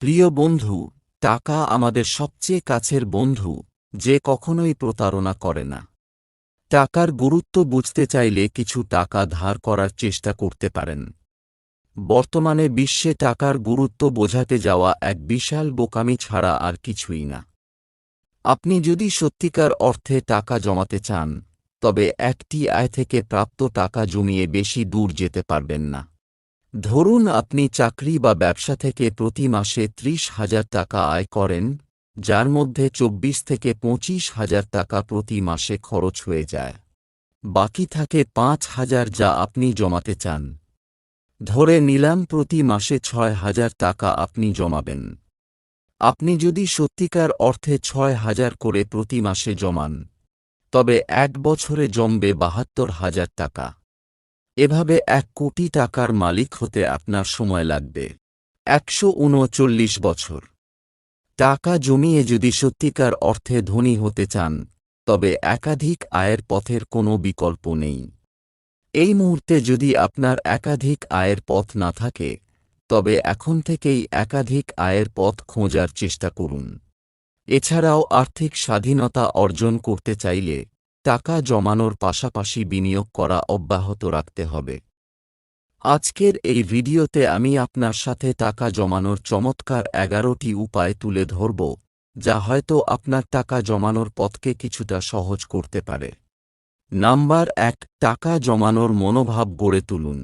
প্রিয় বন্ধু, টাকা আমাদের সবচেয়ে কাছের বন্ধু, যে কখনোই প্রতারণা করে না। টাকার গুরুত্ব বুঝতে চাইলে কিছু টাকা ধার করার চেষ্টা করতে পারেন। বর্তমানে বিশ্বে টাকার গুরুত্ব বোঝাতে যাওয়া এক বিশাল বোকামি ছাড়া আর কিছুই না। আপনি যদি সত্যিকার অর্থে টাকা জমাতে চান, তবে একটি আয় থেকে প্রাপ্ত টাকা জমিয়ে বেশি দূর যেতে পারবেন না। ধরুন আপনি চাকরি বা ব্যবসা থেকে প্রতি মাসে ৩০,০০০ টাকা আয় করেন, যার মধ্যে ২৪ থেকে ২৫,০০০ টাকা প্রতি মাসে খরচ হয়ে যায়। বাকি থাকে ৫,০০০ যা আপনি জমাতে চান। ধরে নিলাম প্রতি মাসে ৬,০০০ টাকা আপনি জমাবেন। আপনি যদি সত্যিকার অর্থে ৬,০০০ করে প্রতি মাসে জমান, তবে ১ বছরে জমবে ৭২,০০০ টাকা। এভাবে ১ কোটি টাকার মালিক হতে আপনার সময় লাগবে ১৩৯ বছর। টাকা জমিয়ে যদি সত্যিকার অর্থে ধনী হতে চান, তবে একাধিক আয়ের পথের কোনো বিকল্প নেই। এই মুহূর্তে যদি আপনার একাধিক আয়ের পথ না থাকে, তবে এখন থেকেই একাধিক আয়ের পথ খোঁজার চেষ্টা করুন। এছাড়াও আর্থিক স্বাধীনতা অর্জন করতে চাইলে টাকা জমানোর পাশাপাশি বিনিয়োগ করা অব্যাহত রাখতে হবে। আজকের এই ভিডিওতে আমি আপনার সাথে টাকা জমানোর চমৎকার ১১টি উপায় তুলে ধরব, যা হয়তো আপনার টাকা জমানোর পথকে কিছুটা সহজ করতে পারে। নাম্বার ১, টাকা জমানোর মনোভাব গড়ে তুলুন।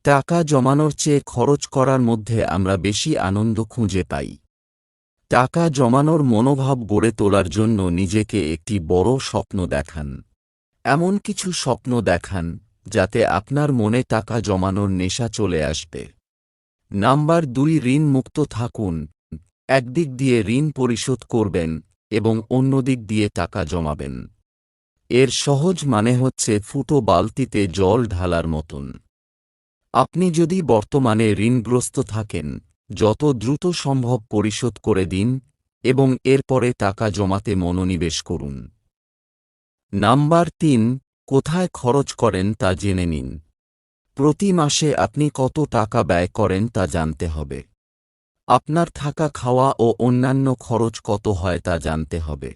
টাকা জমানোর চেয়ে খরচ করার মধ্যে আমরা বেশি আনন্দ খুঁজে পাই। টাকা জমানোর মনোভাব গড়ে তোলার জন্য নিজেকে একটি বড় স্বপ্ন দেখান। এমন কিছু স্বপ্ন দেখান, যাতে আপনার মনে টাকা জমানোর নেশা চলে আসবে। নাম্বার ২, ঋণ মুক্ত থাকুন। একদিক দিয়ে ঋণ পরিশোধ করবেন এবং অন্যদিক দিয়ে টাকা জমাবেন। এর সহজ মানে হচ্ছে ফুটো বালতিতে জল ঢালার মতন। আপনি যদি বর্তমানে ঋণগ্রস্ত থাকেন, যত দ্রুত সম্ভব পরিশোধ করে দিন এবং এরপরে টাকা জমাতে মনোনিবেশ করুন। নাম্বার ৩, কোথায় খরচ করেন তা জেনে নিন। প্রতি মাসে আপনি কত টাকা ব্যয় করেন তা জানতে হবে। আপনার থাকা খাওয়া ও অন্যান্য খরচ কত হয় তা জানতে হবে।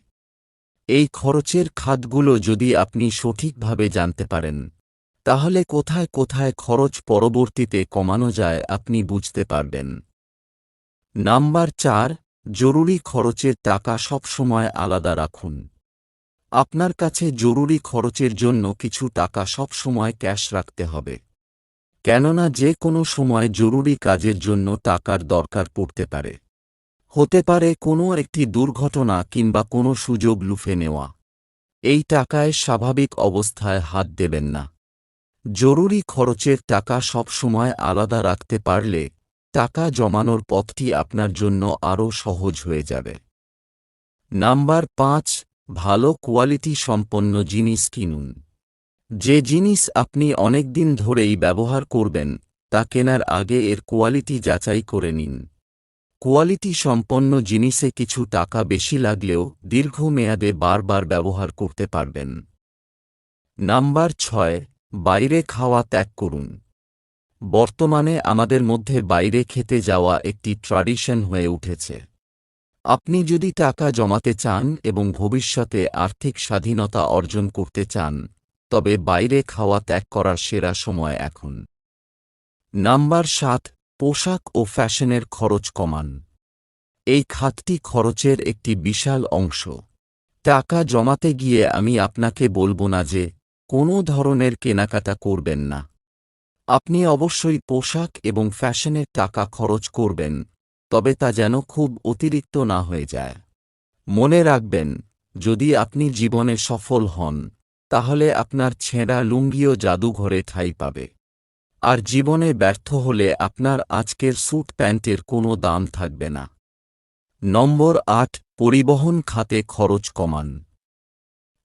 এই খরচের খাতগুলো যদি আপনি সঠিকভাবে জানতে পারেন, তাহলে কোথায় কোথায় খরচ পরবর্তীতে কমানো যায় আপনি বুঝতে পারবেন। নাম্বার ৪, জরুরি খরচের টাকা সবসময় আলাদা রাখুন। আপনার কাছে জরুরি খরচের জন্য কিছু টাকা সবসময় ক্যাশ রাখতে হবে। কেননা যে কোনো সময় জরুরি কাজের জন্য টাকার দরকার পড়তে পারে। হতে পারে কোনো একটি দুর্ঘটনা কিংবা কোনো সুযোগ লুফে নেওয়া। এই টাকায় স্বাভাবিক অবস্থায় হাত দেবেন না। জরুরি খরচের টাকা সবসময় আলাদা রাখতে পারলে টাকা জমানোর পথটি আপনার জন্য আরও সহজ হয়ে যাবে। নাম্বার ৫, ভালো কোয়ালিটি সম্পন্ন জিনিস কিনুন। যে জিনিস আপনি অনেকদিন ধরেই ব্যবহার করবেন, তা কেনার আগে এর কোয়ালিটি যাচাই করে নিন। কোয়ালিটি সম্পন্ন জিনিসে কিছু টাকা বেশি লাগলেও দীর্ঘমেয়াদে বারবার ব্যবহার করতে পারবেন। নাম্বার ৬, বাইরে খাওয়া ত্যাগ করুন। বর্তমানে আমাদের মধ্যে বাইরে খেতে যাওয়া একটি ট্র্যাডিশন হয়ে উঠেছে। আপনি যদি টাকা জমাতে চান এবং ভবিষ্যতে আর্থিক স্বাধীনতা অর্জন করতে চান, তবে বাইরে খাওয়া ত্যাগ করার সেরা সময় এখন। নাম্বার ৭, পোশাক ও ফ্যাশনের খরচ কমান। এই খাতটি খরচের একটি বিশাল অংশ। টাকা জমাতে গিয়ে আমি আপনাকে বলবো না যে কোনো ধরনের কেনাকাটা করবেন না। আপনি অবশ্যই পোশাক এবং ফ্যাশনের টাকা খরচ করবেন, তবে তা যেন খুব অতিরিক্ত না হয়ে যায়। মনে রাখবেন, যদি আপনি জীবনে সফল হন, তাহলে আপনার ছেঁড়া লুঙ্গিও জাদুঘরে ঠাঁই পাবে। আর জীবনে ব্যর্থ হলে আপনার আজকের স্যুট প্যান্টের কোনো দাম থাকবে না। নম্বর ৮, পরিবহন খাতে খরচ কমান।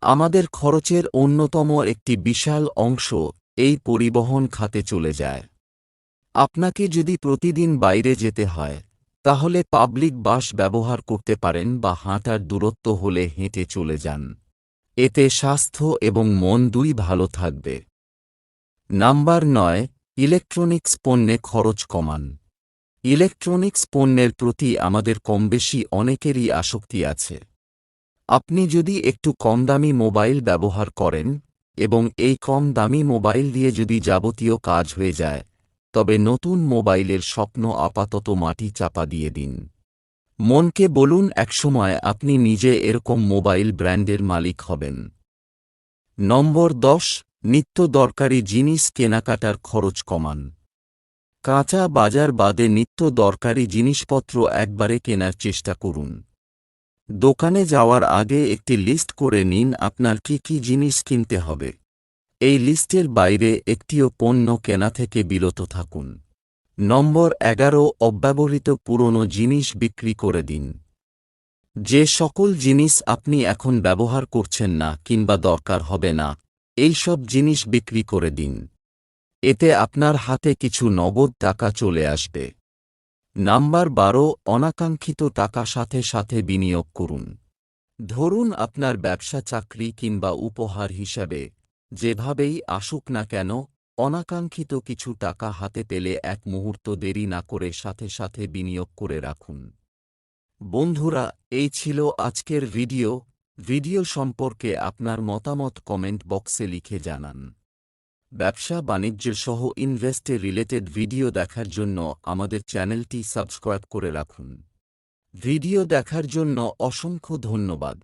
আমাদের খরচের অন্যতম একটি বিশাল অংশ এই পরিবহন খাতে চলে যায়। আপনাকে যদি প্রতিদিন বাইরে যেতে হয়, তাহলে পাবলিক বাস ব্যবহার করতে পারেন বা হাঁটার দূরত্ব হলে হেঁটে চলে যান। এতে স্বাস্থ্য এবং মন দুই ভালো থাকবে। নাম্বার ৯, ইলেকট্রনিক্স পণ্যে খরচ কমান। ইলেকট্রনিক্স পণ্যের প্রতি আমাদের কমবেশি অনেকেরই আসক্তি আছে। আপনি যদি একটু কম দামি মোবাইল ব্যবহার করেন এবং এই কম দামি মোবাইল দিয়ে যদি যাবতীয় কাজ হয়ে যায়, তবে নতুন মোবাইলের স্বপ্ন আপাতত মাটি চাপা দিয়ে দিন। মনকে বলুন একসময় আপনি নিজে এরকম মোবাইল ব্র্যান্ডের মালিক হবেন। নম্বর 10, নিত্য দরকারি জিনিস কেনাকাটার খরচ কমান। কাঁচা বাজার বাদে নিত্য দরকারি জিনিসপত্র একবারে কেনার চেষ্টা করুন। দোকানে যাওয়ার আগে একটি লিস্ট করে নিন আপনার কি কি জিনিস কিনতে হবে। এই লিস্টের বাইরে একটিও পণ্য কেনা থেকে বিরত থাকুন। নম্বর 11, অব্যবহৃত পুরনো জিনিস বিক্রি করে দিন। যে সকল জিনিস আপনি এখন ব্যবহার করছেন না কিংবা দরকার হবে না, এই সব জিনিস বিক্রি করে দিন। এতে আপনার হাতে কিছু নগদ টাকা চলে আসবে। নাম্বার 12, অনাকাঙ্ক্ষিত টাকা সাথে সাথে বিনিয়োগ করুন। ধরুন আপনার ব্যবসা, চাকরি কিংবা উপহার হিসাবে যেভাবেই আসুক না কেন, অনাকাঙ্ক্ষিত কিছু টাকা হাতে পেলে এক মুহূর্ত দেরি না করে সাথে সাথে বিনিয়োগ করে রাখুন। বন্ধুরা, এই ছিল আজকের ভিডিও সম্পর্কে আপনার মতামত কমেন্ট বক্সে লিখে জানান। ব্যবসা বাণিজ্য সহ ইনভেস্টে রিলেটেড ভিডিও দেখার জন্য আমাদের চ্যানেলটি সাবস্ক্রাইব করে রাখুন। ভিডিও দেখার জন্য অসংখ্য ধন্যবাদ।